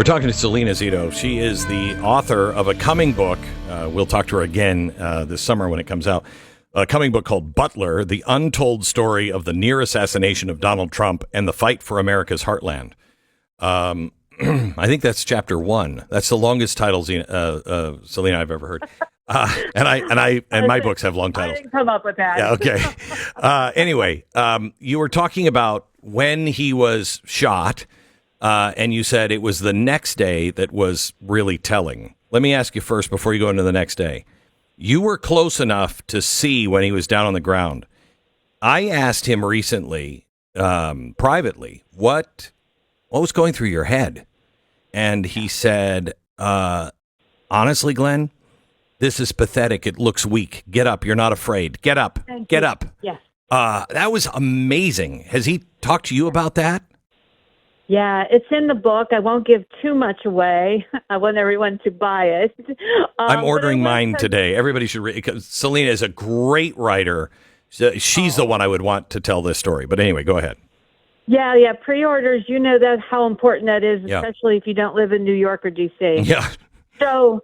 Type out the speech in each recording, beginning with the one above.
We're talking to Salena Zito. She is the author of a coming book. We'll talk to her again this summer when it comes out. A coming book called Butler, The Untold Story of the Near Assassination of Donald Trump and the Fight for America's Heartland. I think that's chapter 1. That's the longest title, Salena, I've ever heard. And my books have long titles. I didn't come up with that. Yeah, okay. Anyway, you were talking about when he was shot, and you said it was the next day that was really telling. Let me ask you first, before you go into the next day. You were close enough to see when he was down on the ground. I asked him recently, privately, what was going through your head? And he said, honestly, Glenn, this is pathetic. It looks weak. Get up. You're not afraid. Get up. Get up. Yes. That was amazing. Has he talked to you about that? Yeah, it's in the book. I won't give too much away. I want everyone to buy it. I'm ordering mine today. Everybody should read it, because Salena is a great writer. She's the one I would want to tell this story. But anyway, go ahead. Yeah. Pre-orders, you know that how important that is, especially if you don't live in New York or D.C. Yeah. So,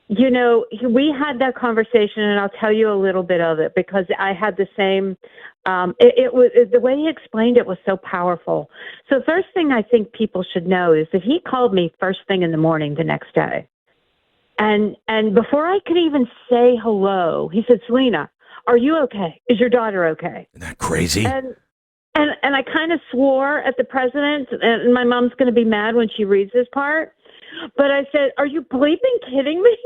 you know, we had that conversation, and I'll tell you a little bit of it because I had the same. It was the way he explained it was so powerful. So, first thing I think people should know is that he called me first thing in the morning the next day, and before I could even say hello, he said, "Salena, are you okay? Is your daughter okay?" Isn't that crazy? And I kind of swore at the president, and my mom's going to be mad when she reads this part. But I said, "Are you bleeping kidding me?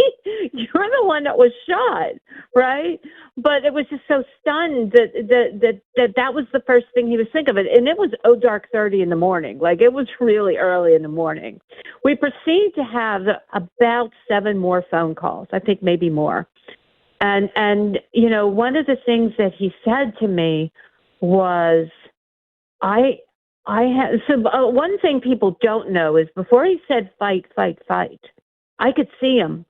You're the one that was shot, right?" But it was just so stunned that was the first thing he was thinking of it. And it was dark 30 in the morning. Like, it was really early in the morning. We proceeded to have about 7 more phone calls, I think maybe more. And you know, one of the things that he said to me was, one thing people don't know is before he said fight, fight, fight, I could see him.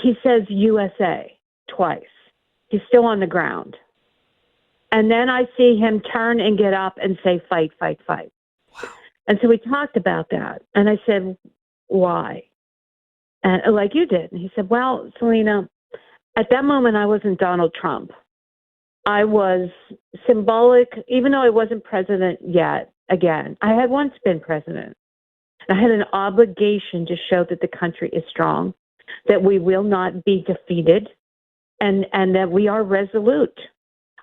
He says USA twice. He's still on the ground. And then I see him turn and get up and say fight, fight, fight. Wow. And so we talked about that. And I said, why? And like you did. And he said, well, Salena, at that moment I wasn't Donald Trump. I was symbolic, even though I wasn't president yet. Again, I had once been president. I had an obligation to show that the country is strong, that we will not be defeated, and that we are resolute.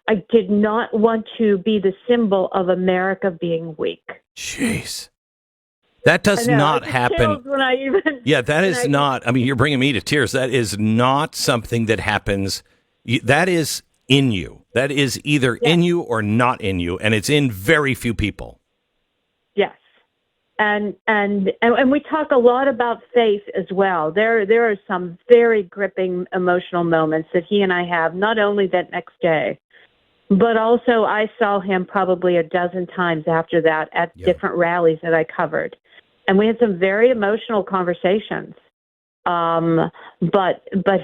I did not want to be the symbol of America being weak. Jeez. That does not happen. That is not, I mean, you're bringing me to tears. That is not something that happens. That is in you. That is either in you or not in you, and it's in very few people. Yes. And we talk a lot about faith as well. There are some very gripping emotional moments that he and I have, not only that next day, but also I saw him probably a dozen times after that at different rallies that I covered. And we had some very emotional conversations. But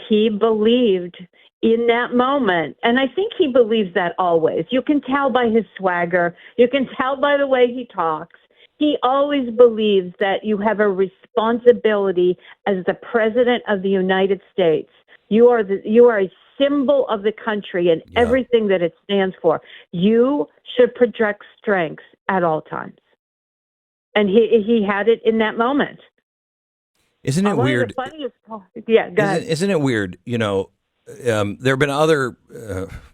he believed in that moment, and I think he believes that always. You can tell by his swagger. You can tell by the way he talks. He always believes that you have a responsibility as the president of the United States. You are a symbol of the country and everything that it stands for. You should project strength at all times. And he had it in that moment. Isn't it weird? Go ahead. Isn't it weird? You know, there have been other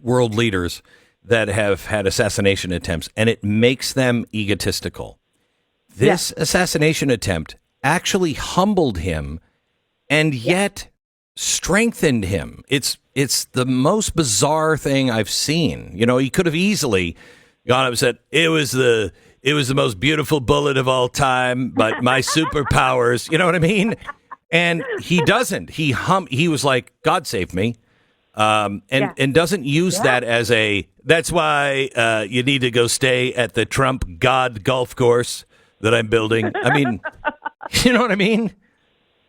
world leaders that have had assassination attempts, and it makes them egotistical. This assassination attempt actually humbled him and yet strengthened him. It's the most bizarre thing I've seen. You know, he could have easily gone up and said, it was the most beautiful bullet of all time, but my superpowers, you know what I mean? And he doesn't. He was like, God save me. And doesn't use that as that's why you need to go stay at the Trump God golf course that I'm building. I mean, you know what I mean?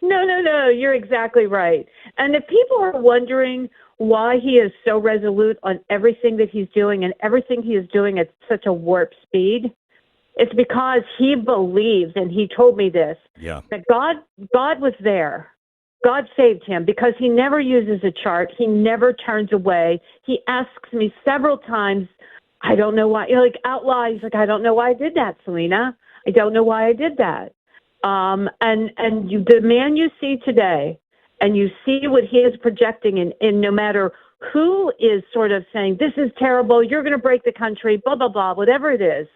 No, you're exactly right. And if people are wondering why he is so resolute on everything that he's doing and everything he is doing at such a warp speed, It's because he believes, and he told me this, that God was there. God saved him because he never uses a chart. He never turns away. He asks me several times, I don't know why, out loud, he's like, I don't know why I did that, Salena. I don't know why I did that. The man you see today, and you see what he is projecting, and no matter who is sort of saying, this is terrible, you're going to break the country, blah, blah, blah, whatever it is,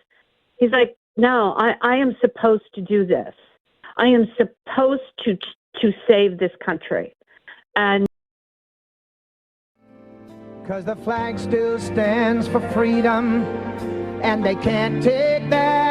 he's like, no, I am supposed to do this. I am supposed to save this country. And because the flag still stands for freedom, and they can't take that